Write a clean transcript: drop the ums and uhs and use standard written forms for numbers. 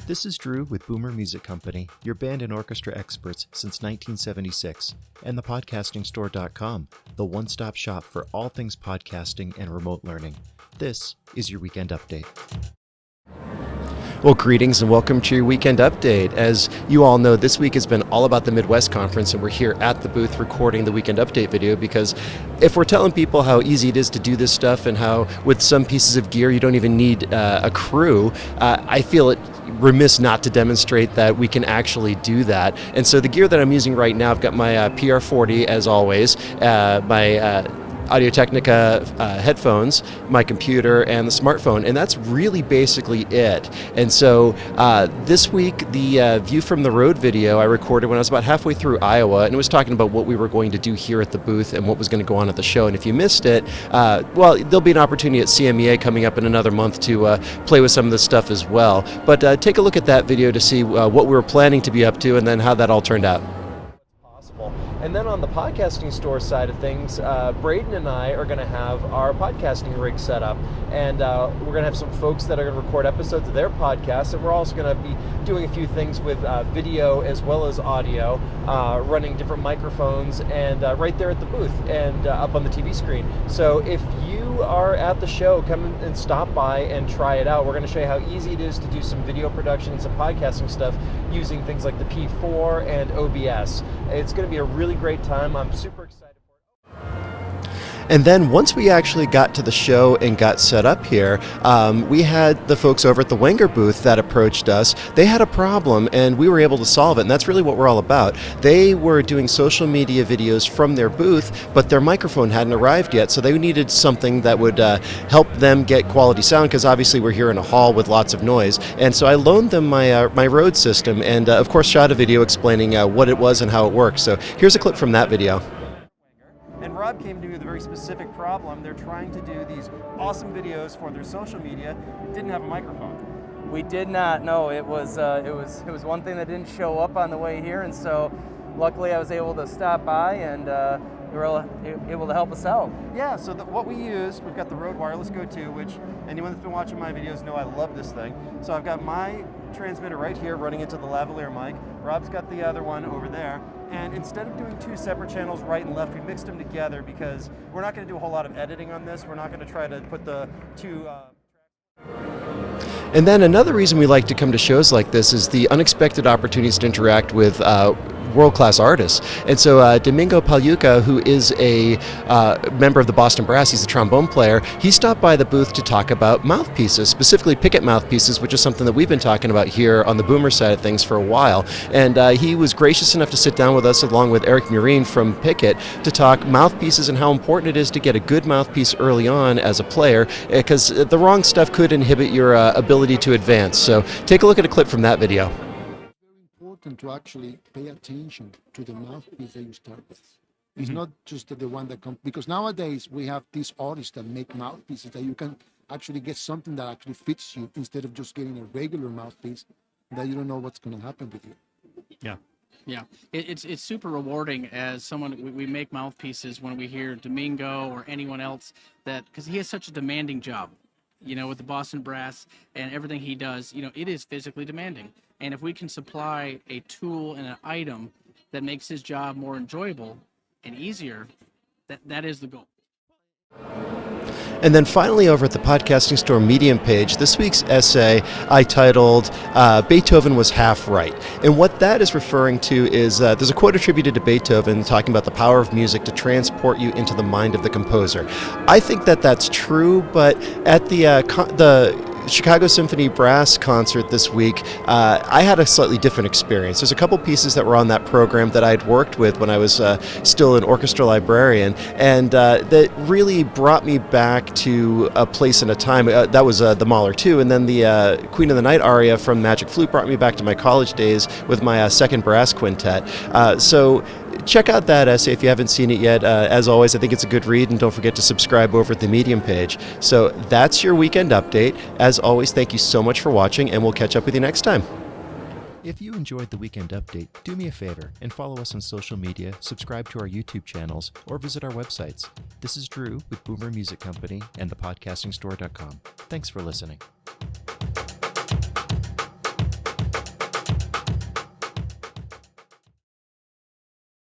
This is Drew with Boomer Music Company, your band and orchestra experts since 1976, and thepodcastingstore.com, the one-stop shop for all things podcasting and remote learning. This is your Weekend Update. Well, greetings and welcome to your Weekend Update. As you all know, this week has been all about the Midwest Conference, and we're here at the booth recording the Weekend Update video because if we're telling people how easy it is to do this stuff and how with some pieces of gear you don't even need a crew, I feel it remiss not to demonstrate that we can actually do that. And so the gear that I'm using right now, I've got my PR40 as always, my Audio-Technica headphones, my computer, and the smartphone, and that's really basically it. And so this week, the View from the Road video I recorded when I was about halfway through Iowa, and it was talking about what we were going to do here at the booth and what was going to go on at the show. And if you missed it, well, there'll be an opportunity at CMEA coming up in another month to play with some of this stuff as well. But take a look at that video to see what we were planning to be up to and then how that all turned out. And then on the podcasting store side of things, Braden and I are going to have our podcasting rig set up, and we're going to have some folks that are going to record episodes of their podcast, and we're also going to be doing a few things with video as well as audio, running different microphones, and right there at the booth and up on the TV screen. So if you are at the show, come and stop by and try it out. We're going to show you how easy it is to do some video production and some podcasting stuff using things like the P4 and OBS. It's going to be a really great time. I'm super excited for it. And then once we actually got to the show and got set up here, we had the folks over at the Wenger booth that approached us. They had a problem and we were able to solve it, and that's really what we're all about. They were doing social media videos from their booth, but their microphone hadn't arrived yet, so they needed something that would help them get quality sound, because obviously we're here in a hall with lots of noise. And so I loaned them my Rode system and of course shot a video explaining what it was and how it works. So here's a clip from that video. And Rob came to me with a very specific problem. They're trying to do these awesome videos for their social media, didn't have a microphone. We did not. No, it was one thing that didn't show up on the way here, and so luckily I was able to stop by and we were able to help us out. Yeah, so what we use, we've got the R0DE Wireless GO II, which anyone that's been watching my videos know I love this thing. So I've got my transmitter right here running into the lavalier mic. Rob's got the other one over there. And instead of doing two separate channels right and left, we mixed them together because we're not going to do a whole lot of editing on this. We're not going to try to put the two And then another reason we like to come to shows like this is the unexpected opportunities to interact with world-class artists. And so Domingo Pagliuca, who is a member of the Boston Brass, he's a trombone player, he stopped by the booth to talk about mouthpieces, specifically Pickett mouthpieces, which is something that we've been talking about here on the Boomer side of things for a while. And he was gracious enough to sit down with us along with Murine from Pickett to talk mouthpieces and how important it is to get a good mouthpiece early on as a player, because the wrong stuff could inhibit your ability to advance. So take a look at a clip from that video. To actually pay attention to the mouthpiece that you start with. It's not just the one that comes, because nowadays we have these artists that make mouthpieces that you can actually get something that actually fits you instead of just getting a regular mouthpiece that you don't know what's going to happen with you. Yeah, it's super rewarding as someone. We make mouthpieces when we hear Domingo or anyone else, that because he has such a demanding job, you know, with the Boston Brass and everything he does, you know, it is physically demanding. And if we can supply a tool and an item that makes his job more enjoyable and easier, that is the goal. And then finally over at the Podcasting Store Medium page, this week's essay I titled, Beethoven Was Half Right. And what that is referring to is, there's a quote attributed to Beethoven talking about the power of music to transport you into the mind of the composer. I think that that's true, but at the Chicago Symphony Brass concert this week, I had a slightly different experience. There's a couple pieces that were on that program that I'd worked with when I was still an orchestra librarian, and that really brought me back to a place and a time. That was the Mahler 2, and then the Queen of the Night aria from Magic Flute brought me back to my college days with my second brass quintet. So check out that essay if you haven't seen it yet. As always, I think it's a good read, and don't forget to subscribe over at the Medium page. So that's your weekend update. As always, thank you so much for watching, and we'll catch up with you next time. If you enjoyed the Weekend Update, do me a favor and follow us on social media, subscribe to our YouTube channels, or visit our websites. This is Drew with Boomer Music Company and thepodcastingstore.com. Thanks for listening.